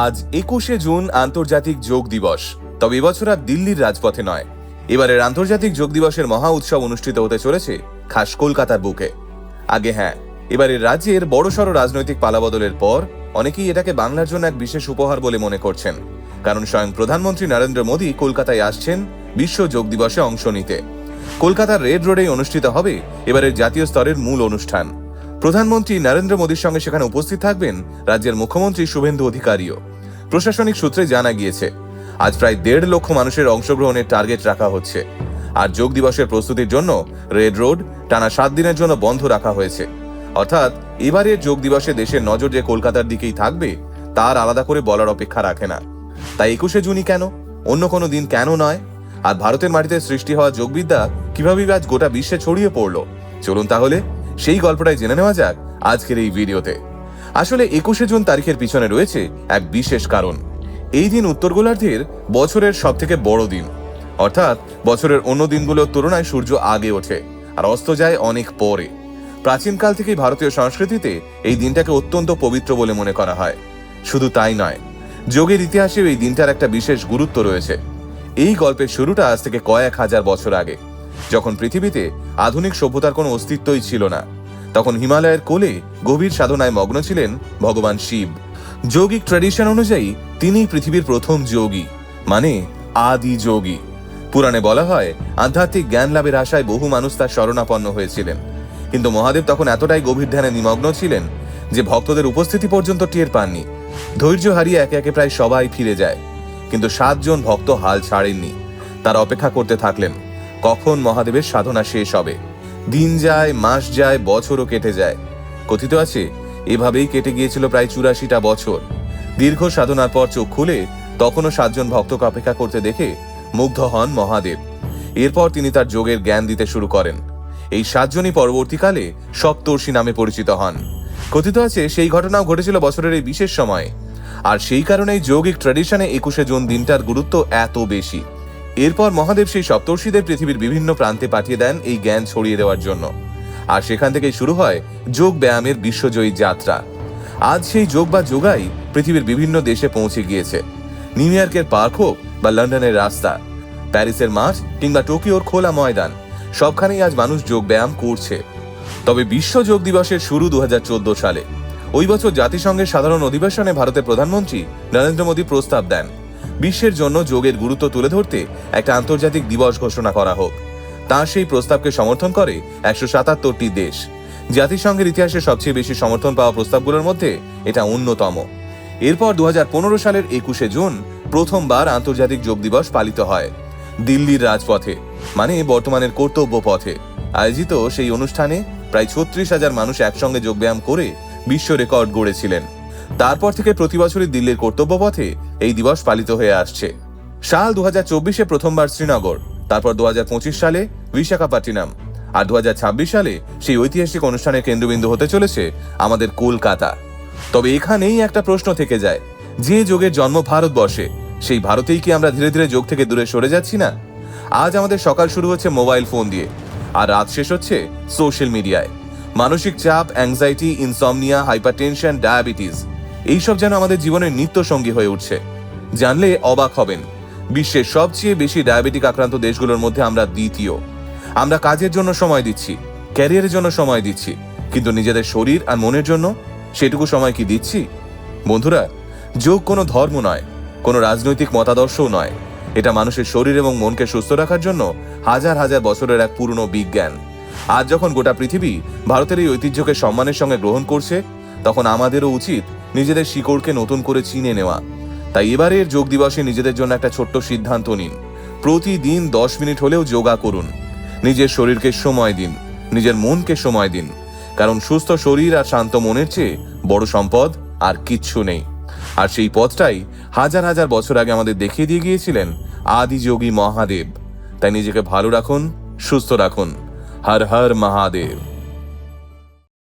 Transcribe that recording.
আজ ২১শে জুন আন্তর্জাতিক যোগ দিবস। তবে এবছর আর দিল্লির রাজপথে নয়, এবারের আন্তর্জাতিক যোগ দিবসের মহা উৎসব অনুষ্ঠিত হতে চলেছে খাস কলকাতার বুকে। আগে হ্যাঁ, এবারের রাজ্যের বড়সড় রাজনৈতিক পালাবদলের পর অনেকেই এটাকে বাংলার জন্য এক বিশেষ উপহার বলে মনে করছেন, কারণ স্বয়ং প্রধানমন্ত্রী নরেন্দ্র মোদী কলকাতায় আসছেন বিশ্ব যোগ দিবসে অংশ নিতে। কলকাতার রেড রোডেই অনুষ্ঠিত হবে এবারের জাতীয় স্তরের মূল অনুষ্ঠান। প্রধানমন্ত্রী নরেন্দ্র মোদীর সঙ্গে সেখানে উপস্থিত থাকবেন রাজ্যের মুখ্যমন্ত্রী শুভেন্দু অধিকারীও। প্রশাসনিক সূত্রে জানা গিয়েছে আজ প্রায় ১.৫ লক্ষ মানুষের অংশগ্রহণের টার্গেট রাখা হচ্ছে। আর যোগ দিবসের প্রস্তুতির জন্য রেড রোড টানা ৭ দিনের জন্য বন্ধ রাখা হয়েছে। অর্থাৎ এবারের যোগ দিবসে দেশের নজর যে কলকাতার দিকেই থাকবে তার আলাদা করে বলার অপেক্ষা রাখে না। তাই ২১শে জুনই কেন, অন্য কোনো দিন কেন নয়? আর ভারতের মাটিতে সৃষ্টি হওয়া যোগবিদ্যা কিভাবে আজ গোটা বিশ্বে ছড়িয়ে পড়লো, চলুন তাহলে সেই গল্পটাই জেনে নেওয়া যাক আজকের এই ভিডিওতে। আসলে ২১শে জুন তারিখের পিছনে রয়েছে এক বিশেষ কারণ। এই দিন উত্তর গোলার্ধের বছরের সব থেকে বড় দিন, অর্থাৎ বছরের অন্য দিনগুলোর তুলনায় সূর্য আগে ওঠে আর অস্ত যায় অনেক পরে। প্রাচীনকাল থেকেই ভারতীয় সংস্কৃতিতে এই দিনটাকে অত্যন্ত পবিত্র বলে মনে করা হয়। শুধু তাই নয়, যোগের ইতিহাসেও এই দিনটার একটা বিশেষ গুরুত্ব রয়েছে। এই গল্পের শুরুটা আজ থেকে কয়েক হাজার বছর আগে, যখন পৃথিবীতে আধুনিক সভ্যতার কোনো অস্তিত্বই ছিল না। তখন হিমালয়ের কোলে গভীর সাধনায় মগ্ন ছিলেন ভগবান শিব। যৌগিক ট্র্যাডিশন অনুযায়ী তিনি পৃথিবীর প্রথম যোগী, মানে আদি যোগী। পুরাণে বলা হয় আধ্যাত্মিক জ্ঞান লাভের আশায় বহু মানুষ তার শরণাপন্ন হয়েছিলেন, কিন্তু মহাদেব তখন এতটাই গভীর ধ্যানে নিমগ্ন ছিলেন যে ভক্তদের উপস্থিতি পর্যন্ত টের পাননি। ধৈর্য হারিয়ে একে একে প্রায় সবাই ফিরে যায়, কিন্তু ৭ জন ভক্ত হাল ছাড়েননি। তারা অপেক্ষা করতে থাকলেন কখন মহাদেবের সাধনা শেষ হবে। দিন যায়, মাস যায়, বছরও কেটে যায়। কথিত আছে এভাবেই কেটে গিয়েছিল প্রায় ৮৪টা বছর। দীর্ঘ সাধনার পর চোখ খুলে তখনও ৭ জন ভক্তকে অপেক্ষা করতে দেখে মুগ্ধ হন মহাদেব। এরপর তিনি তার যোগের জ্ঞান দিতে শুরু করেন। এই ৭ জনই পরবর্তীকালে সপ্তর্ষি নামে পরিচিত হন। কথিত আছে সেই ঘটনাও ঘটেছিল বছরের এই বিশেষ সময়ে, আর সেই কারণেই যৌগিক ট্র্যাডিশনে ২১শে জুন দিনটার গুরুত্ব এত বেশি। এরপর মহাদেব সেই সপ্তর্ষিদের পৃথিবীর বিভিন্ন প্রান্তে পাঠিয়ে দেন এই জ্ঞান ছড়িয়ে দেওয়ার জন্য, আর সেখান থেকেই শুরু হয় যোগ ব্যায়ামের বিশ্বজয়ী যাত্রা। আজ সেই যোগ বা যোগাই পৃথিবীর বিভিন্ন দেশে পৌঁছে গিয়েছে। নিউ ইয়র্কের পার্ক হোক বা লন্ডনের রাস্তা, প্যারিসের মাঠ কিংবা টোকিওর খোলা ময়দান, সবখানেই আজ মানুষ যোগ ব্যায়াম করছে। তবে বিশ্ব যোগ দিবসের শুরু ২০১৪ সালে। ওই বছর জাতিসংঘের সাধারণ অধিবেশনে ভারতের প্রধানমন্ত্রী নরেন্দ্র মোদী প্রস্তাব দেন বিশ্বের জন্য যোগের গুরুত্ব তুলে ধরতে একটা আন্তর্জাতিক দিবস ঘোষণা করা হোক। তার সেই প্রস্তাবকে সমর্থন করে ১৭৭টি দেশ। জাতিসংঘের ইতিহাসে সবচেয়ে বেশি সমর্থন পাওয়া প্রস্তাবগুলোর মধ্যে এটা অন্যতম। এরপর ২০১৫ সালের ২১শে জুন প্রথমবার আন্তর্জাতিক যোগ দিবস পালিত হয় দিল্লির রাজপথে, মানে বর্তমানের কর্তব্য পথে আয়োজিত সেই অনুষ্ঠানে প্রায় ৩৬,০০০ মানুষ একসঙ্গে যোগব্যায়াম করে বিশ্ব রেকর্ড গড়েছিলেন। তারপর থেকে প্রতি বছরই দিল্লির কর্তব্য পথে এই দিবস পালিত হয়ে আসছে। সাল ২০২৪-এ প্রথমবার শ্রীনগর, তারপর ২০২৫ সালে বিশাখাপত্তনম, আর ২০২৬ সালে সেই ঐতিহাসিক অনুষ্ঠানের কেন্দ্রবিন্দু হতে চলেছে আমাদের কলকাতা। তবে এখানেই একটা প্রশ্ন থেকে যায়, যে যোগের জন্ম ভারতবর্ষে, সেই ভারতেই কি আমরা ধীরে ধীরে যোগ থেকে দূরে সরে যাচ্ছি না? আজ আমাদের সকাল শুরু হচ্ছে মোবাইল ফোন দিয়ে, আর রাত শেষ হচ্ছে সোশ্যাল মিডিয়ায়। মানসিক চাপ, অ্যাংজাইটি, ইনসমনিয়া, হাইপারটেনশন, ডায়াবেটিস, এইসব যেন আমাদের জীবনের নিত্য সঙ্গী হয়ে উঠছে। জানলে অবাক হবেন, বিশ্বের সবচেয়ে বেশি ডায়াবেটিক আক্রান্ত দেশগুলোর মধ্যে আমরা দ্বিতীয়। আমরা কাজের জন্য সময় দিচ্ছি, ক্যারিয়ারের জন্য সময় দিচ্ছি, কিন্তু নিজেদের শরীর আর মনের জন্য সেটুকু সময় কি দিচ্ছি? বন্ধুরা, যোগ কোনো ধর্ম নয়, কোনো রাজনৈতিক মতাদর্শও নয়। এটা মানুষের শরীর এবং মনকে সুস্থ রাখার জন্য হাজার হাজার বছরের এক পুরনো বিজ্ঞান। আজ যখন গোটা পৃথিবী ভারতের এই ঐতিহ্যকে সম্মানের সঙ্গে গ্রহণ করছে, তখন আমাদেরও উচিত নিজেদের শিকড়কে নতুন করে চিনে নেওয়া। তাই এবারের যোগ দিবসে নিজেদের জন্য একটা ছোট্ট সিদ্ধান্ত নিন। প্রতিদিন ১০ মিনিট হলেও যোগা করুন। নিজের শরীরকে সময় দিন, নিজের মনকে সময় দিন, কারণ সুস্থ শরীর আর শান্ত মনের চেয়ে বড় সম্পদ আর কিচ্ছু নেই। আর সেই পথটাই হাজার হাজার বছর আগে আমাদের দেখিয়ে দিয়ে গিয়েছিলেন আদি যোগী মহাদেব। তাই নিজেকে ভালো রাখুন, সুস্থ রাখুন। হর হর মহাদেব।